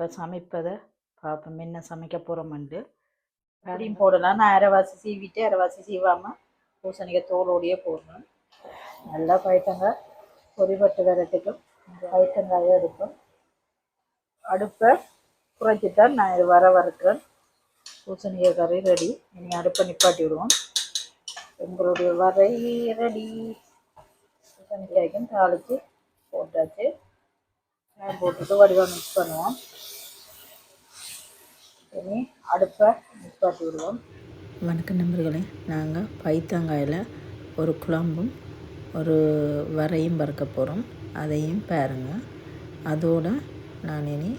இப்போ சமைப்பதை பார்ப்போம், என்ன சமைக்க போகிறோம்ண்டு. அப்படியும் போடலாம். நான் அரைவாசி சீவிட்டு அரைவாசி சீவாமல் பூசணிக்காய் தோலோடையே போடணும். நல்லா பைத்தங்காய் பொரிபட்டு வரட்டுக்கும் பைத்தங்காயும் இருக்கும். அடுப்பை குறைச்சித்தான் நான் இது வறுக்கிறேன். பூசணிக்காய் கறி ரெடி. இனி அடுப்பை நிப்பாட்டி விடுவோம். எங்களுடைய வரை ரெடி. பூசணிக்காய்க்கும் தாளித்து போட்டாச்சு. போட்டுட்டு வடிவம் மிக்ஸ் பண்ணுவோம். இனி அடுப்பை நிப்பாட்டி விடுவோம். வணக்கம் நண்பர்களே, நாங்கள் பைத்தங்காயில் ஒரு குழம்பும் ஒரு வரையும் வறுக்க போகிறோம். அதையும் பாருங்கள். அதோடு நான் இனி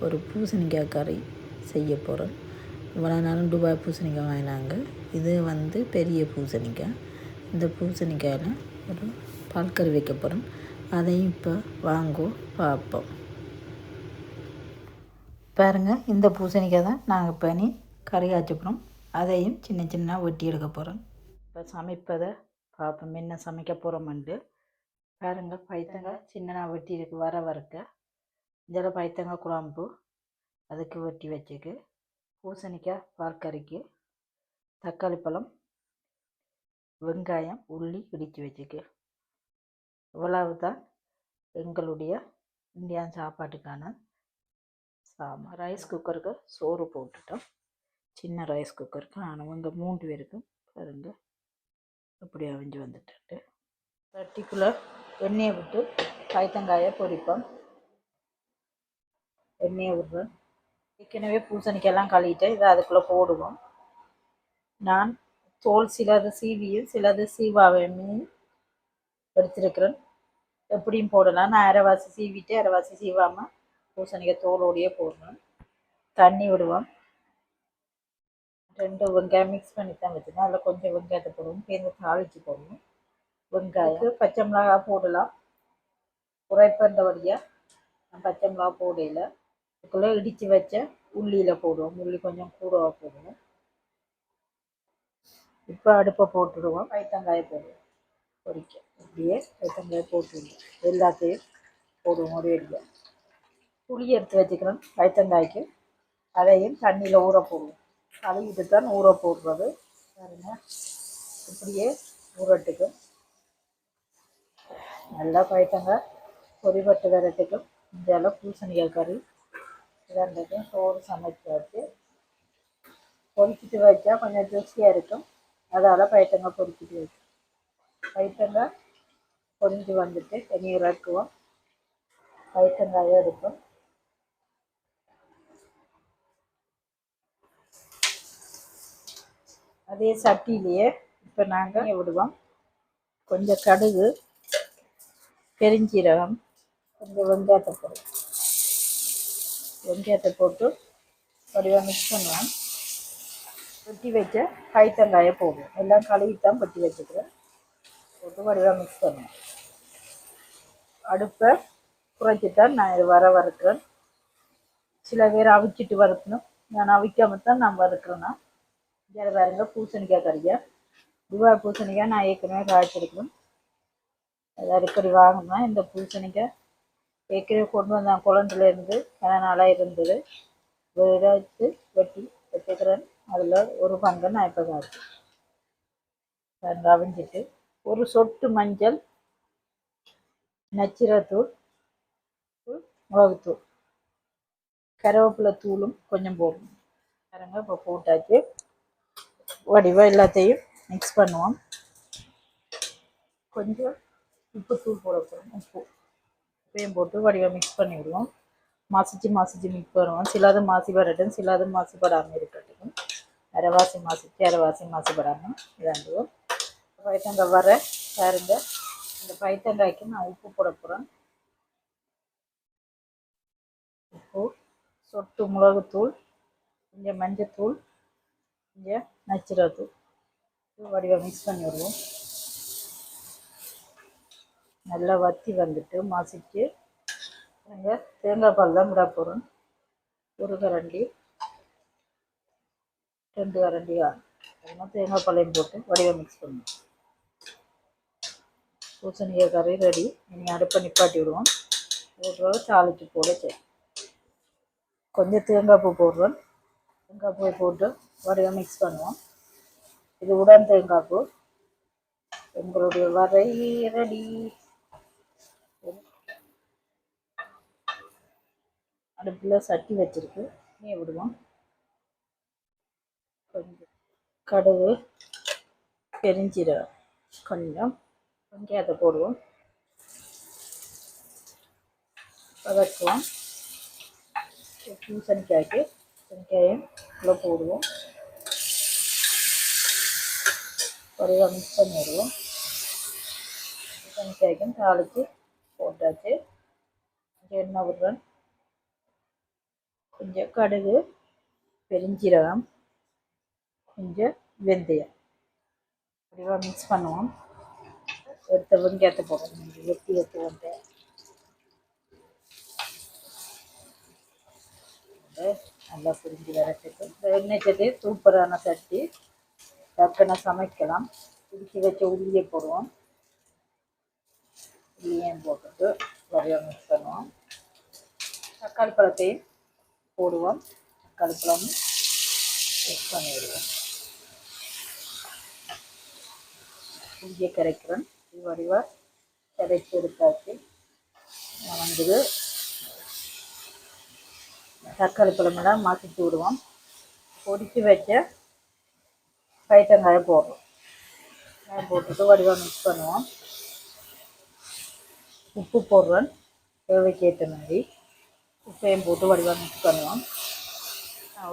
ஒரு பூசணிக்காய் கறி செய்ய போகிறேன். இவ்வளோ நாளும் துபாய் பூசணிக்காய் வாங்கினாங்க. இது பெரிய பூசணிக்காய். இந்த பூசணிக்காயில் ஒரு பால் கறி வைக்க போகிறோம். அதையும் இப்போ வாங்கோ பார்ப்போம். பாருங்கள், இந்த பூசணிக்காய் தான் நாங்கள் இப்போ இனி கறி காய்ச்சிக்கிறோம். அதையும் சின்ன சின்ன வெட்டி எடுக்க போகிறோம். இப்போ சமைப்பதை பார்ப்போம், என்ன சமைக்க போகிறோம்ண்டு. பாருங்கள், பைத்தங்காய் சின்னதாக வெட்டி இருக்கு வறுக்க. இதில் பைத்தங்காய் குழம்பு அதுக்கு வெட்டி வச்சுக்கு, பூசணிக்காய் பால் கறிக்கு, தக்காளி பழம், வெங்காயம், உள்ளி இடித்து வச்சுக்கு. இவ்வளவு தான் எங்களுடைய இந்தியன் சாப்பாட்டுக்கான சாமான். ரைஸ் குக்கருக்கு சோறு போட்டுட்டோம். சின்ன ரைஸ் குக்கருக்கு அவங்க 3 பேருக்கும் பாருங்க அப்படி அவிஞ்சு வந்துட்டு. சட்டிக்குள்ளே எண்ணெயை விட்டு பைத்தங்காயை பொரிப்போம். எண்ணெயை விடுறேன். ஏற்கனவே பூசணிக்கெல்லாம் கழுவிட்டேன். இதை அதுக்குள்ளே போடுவோம். நான் தோல் சிலது சீவியும் சிலது சீவாவையும் எடுத்துருக்கிறேன். எப்படியும் போடலாம். நான் அரைவாசி சீவிட்டு அரைவாசி சீவாமல் பூசணிக்காய் தோலோடையே போடணும். தண்ணி விடுவோம். 2 வெங்காயம் மிக்ஸ் பண்ணி தான் வச்சுருக்கேன். அதில் கொஞ்சம் வெங்காயத்தை போடுவோம். சேர்ந்து தாளித்து போடணும். வெங்காயம் பச்சை மிளகா போடலாம். குறைப்பண்ட வழியாக நான் பச்சை மிளகா போடையில் இதுக்குள்ளே இடித்து வச்ச உள்ளியில் போடுவோம். உள்ளி கொஞ்சம் கூடவாக போடுவோம். இப்போ அடுப்பை போட்டுடுவோம். பைத்தங்காயை போடுவோம். பொரிக்க அப்படியே பைத்தங்காயை போட்டுடுவோம். எல்லாத்தையும் போடுவோம் ஒரே அடியாக. புளி எடுத்து வச்சுக்கிறோம் பைத்தங்காய்க்கு. அதையும் தண்ணியில் ஊற போடுவோம். கழுவிட்டு தான் ஊற போடுறது. பாருங்க, இப்படியே ஊறட்டுக்கும். நல்லா பைத்தங்காய் பொரிபட்டு வரட்டுக்கும். இந்த பூசணிக்காய் கறி ரெண்டுக்கும் சோறு சமைச்சாச்சு. பொரிச்சிட்டு வச்சா கொஞ்சம் ஜூஸியாக இருக்கும். அதால் பைத்தங்காய் பொரிச்சிட்டு வச்சு பைத்தங்காய் பொரிஞ்சு வந்துட்டு தண்ணி இறக்குவோம். பைத்தங்காயும் இருக்கும். அதே சட்டியிலேயே இப்போ நாங்கள் விடுவோம். கொஞ்சம் கடுகு, பெருஞ்சீரகம், கொஞ்சம் வெங்காயத்தை போட்டு வடிவாக மிக்ஸ் பண்ணுவோம். வெட்டி வச்ச பைத்தங்காயை போடுவோம். எல்லாம் கழுவித்தான் வெட்டி வச்சுக்கிறேன். போட்டு வடிவாக மிக்ஸ் பண்ணுவோம். அடுப்பை குறைச்சித்தான் நான் இது வறுக்கிறேன். சில பேர் அவிச்சிட்டு வறுக்கணும். நான் அவிக்காமல் தான் நான் வறுக்கிறேன்னா. இதில் பாருங்க, பூசணிக்காய் கறியா துபாய் பூசணிக்காய் நான் ஏற்கனவே காய்ச்சிருக்கணும். அது அடிக்கடி வாங்கினா இந்த பூசணிக்காய் ஏற்கனவே கொண்டு வந்தேன். குழந்தையிலேருந்து பல நாளாக இருந்தது. எடுத்து வெட்டி வச்சுக்கிறேன். அதில் ஒரு பங்கை நான் இப்போ காய்ச்சேன். அவிஞ்சிட்டு ஒரு சொட்டு மஞ்சள், நச்சிரத்தூள், மிளகுத்தூள், கருவேப்பிலை தூளும் கொஞ்சம் போடணும். பாருங்க, இப்போ போட்டாச்சு. வடிவாக எல்லாத்தையும் மிக்ஸ் பண்ணுவோம். கொஞ்சம் உப்பு தூள் போட போகிறோம். உப்பையும் போட்டு வடிவாக மிக்ஸ் பண்ணி விடுவோம். மசிச்சு மிக்ஸ் பண்ணுவோம். சிலது மாசிப்படட்டும், சிலது மாசிப்படாமல் இருக்கட்டும். அரைவாசி மாசிச்சு அரைவாசி மாசிப்படாமல் இதாண்டுவோம். பைத்தங்காய் வர பாருங்க. இந்த பைத்தங்காய்க்கு நான் உப்பு போட போகிறேன். உப்பு, சொட்டு மிளகுத்தூள், கொஞ்சம் மஞ்சத்தூள், கொஞ்சம் நச்சிரத்தூள் வடிவாக மிக்ஸ் பண்ணி விடுவோம். நல்லா வற்றி வந்துட்டு மசிச்சு நாங்கள் தேங்காய் பால் தான் விட போகிறோம். ஒரு கரண்டி 2 கரண்டி தேங்காய் பாலையும் போட்டு வடிவாக மிக்ஸ் பண்ணுவோம். பூசணிக்காய் கறி ரெடி. இனி அடுப்பை நிப்பாட்டி விடுவோம். அதுக்கு தாளித்து போட சரி. கொஞ்சம் தேங்காய் பூ போடுறோம். தேங்காய் பூ போட்டு வடிவாக மிக்ஸ் பண்ணுவோம். இது உடன் தேங்காய் பூ. எங்களுடைய வரை ரெடி. அடுப்பில் சட்டி வச்சிருக்கு, நீ விடுவோம். கொஞ்சம் கடுகு, பெருஞ்சீரகம் கொஞ்சம் வெங்காயத்தை போடுவோம், வதக்குவோம். பூசணிக்காய்க்கு வெங்காயம் உள்ள போடுவோம், வடிவாக மிக்ஸ் பண்ணிடுவோம். பூசணிக்காய்க்கும் தாளித்து போட்டாச்சு. கொஞ்சம் எண்ணெய் விடுறேன், கொஞ்சம் கடுகு, பெருஞ்சீரகம், கொஞ்சம் வெந்தயம் வடிவாக மிக்ஸ் பண்ணுவோம். எடுத்த வெங்காயத்தை போடுவோம், வெட்டி எடுத்து வெங்காயம் நல்லா புரிஞ்சு வரட்டுக்கு. இந்த எண்ணெய் சட்டி சூப்பரான சட்டி, டக்குன்னு சமைக்கலாம். இடிச்சு வச்ச உள்ளியை போடுவோம், உள்ளியும் போட்டுட்டு வடிவாக மிக்ஸ் பண்ணுவோம். தக்காளி பழத்தையும் போடுவோம், தக்காளி பழம் மிக்ஸ் பண்ணி விடுவோம். இஞ்சியை கரைக்கிறேன், இது வடிவாக கரைச்சி எடுத்தாச்சு. நான் வந்து தக்காளி பழமெல்லாம் மாற்றிட்டு விடுவோம். பொடிச்சு வச்ச பைத்தங்காயை போடுறோம், போட்டுட்டு வடிவாக மிக்ஸ் பண்ணுவோம். உப்பு போடுறேன், தேவைக்கு ஏற்ற மாதிரி உப்பையும் போட்டு வடிவாக மிக்ஸ் பண்ணுவோம்.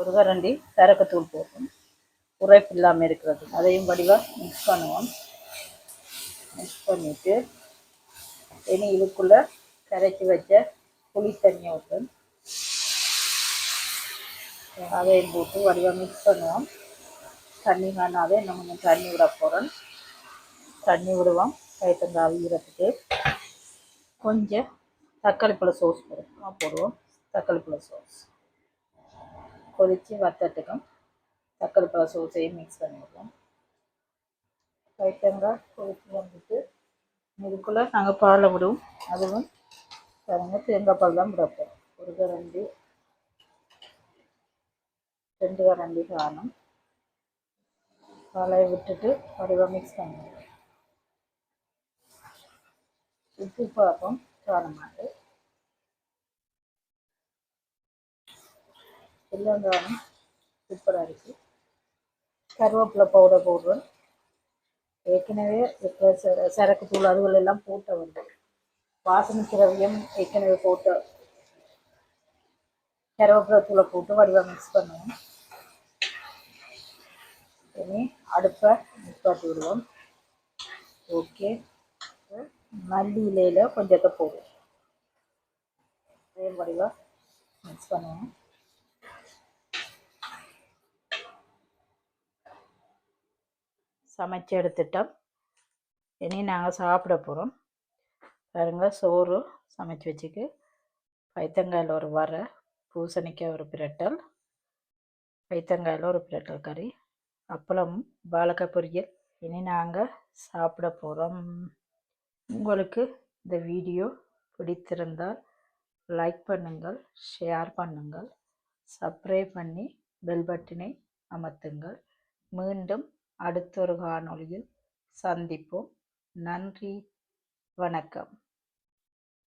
ஒரு கரண்டி சரக்கத்தூள் போடுறோம், உரைப்பு இல்லாமல் இருக்கிறது. அதையும் வடிவாக மிக்ஸ் பண்ணுவோம். மிக்ஸ் பண்ணிவிட்டு இனி இதுக்குள்ளே கரைச்சி வச்ச புளி தண்ணியை ஊற்றுறேன், அதையும் போட்டு வடிவாக மிக்ஸ் பண்ணுவோம். தண்ணி காணாதே இன்னும் கொஞ்சம் தண்ணி விட போகிறேன். தண்ணி விடுவோம் பைத்தங்காய் அவிக்கிறதுக்கு. கொஞ்சம் தக்காளி பழ சோஸ் போடுவோம். தக்காளி பழ சோஸ் கொதித்து வத்தட்டுக்கும் தக்காளி பழ சோஸையும் மிக்ஸ் பண்ணிவிடுவோம். பைத்தங்காய் கொதித்து வந்துட்டு இதுக்குள்ளே நாங்கள் பாலை விடுவோம். அதுவும் பாருங்கள், தேங்காய் பால் தான் விடப்போம். ஒரு கரண்டி 2 கரண்டி காணும். பாலை விட்டுட்டு வடிவாக மிக்ஸ் பண்ணுவோம். உப்பு பார்ப்போம், காரமாட்டு எல்லாம் காணும், சூப்பராக இருக்குது. கருவேப்பிலை பவுடர் போடுறோம். ஏற்கனவே இப்போ சரக்கு தூள் அதுகள் எல்லாம் போட்ட வருது. வாசனை திரவியம் ஏற்கனவே போட்ட கருவேப்பிலை தூளை போட்டு வடிவாக மிக்ஸ் பண்ணுவோம். இனி அடுப்பை நிப்பாட்டி விடுவோம். ஓகே, மல்லி இலையில் கொஞ்சத்தை போடுவோம், அதே வடிவாக மிக்ஸ் பண்ணுவோம். சமைச்சு எடுத்துட்டோம், இனி நாங்கள் சாப்பிட போகிறோம். பாருங்கள், சோறு சமைச்சு வச்சுக்கு, பைத்தங்காயில் ஒரு வரை, பூசணிக்காய் ஒரு பிரட்டல், பைத்தங்காயில் ஒரு பிரட்டல் கறி, அப்பளம், வாழைக்காய் பொரியல். இனி நாங்கள் சாப்பிட போகிறோம். உங்களுக்கு இந்த வீடியோ பிடித்திருந்தால் லைக் பண்ணுங்கள், ஷேர் பண்ணுங்கள், சப்ஸ்கிரைப் பண்ணி பெல் பட்டனை அமர்த்துங்கள். மீண்டும் அடுத்த ஒரு காணொளியில் சந்திப்போம். நன்றி, வணக்கம்.